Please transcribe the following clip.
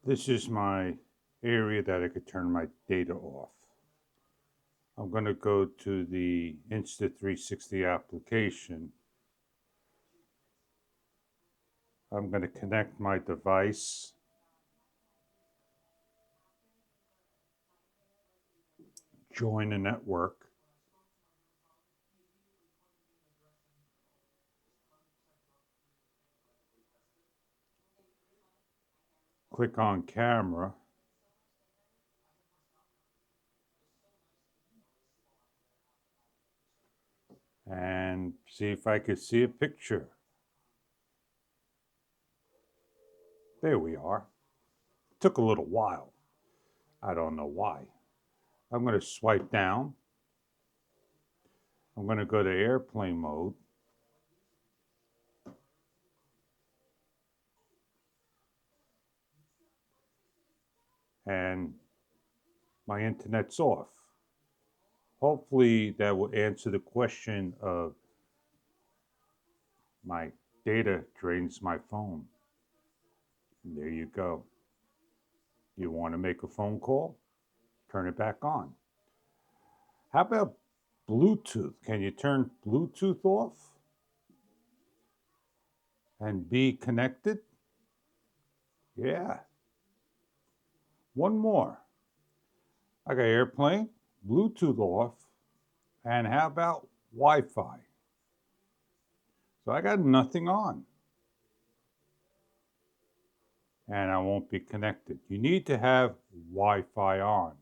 This is my area that I could turn my data off. I'm going to go to the Insta360 application. I'm going to connect my device. Join a network. Click on camera. And see if I could see a picture. There we are. Took a little while. I don't know why. I'm going to swipe down. I'm going to go to airplane mode. And my internet's off. Hopefully that will answer the question of my data drains my phone. And there you go. You want to make a phone call? Turn it back on. How about Bluetooth? Can you turn Bluetooth off and be connected? Yeah. One more. I got airplane, Bluetooth off, and how about Wi-Fi? So I got nothing on. And I won't be connected. You need to have Wi-Fi on.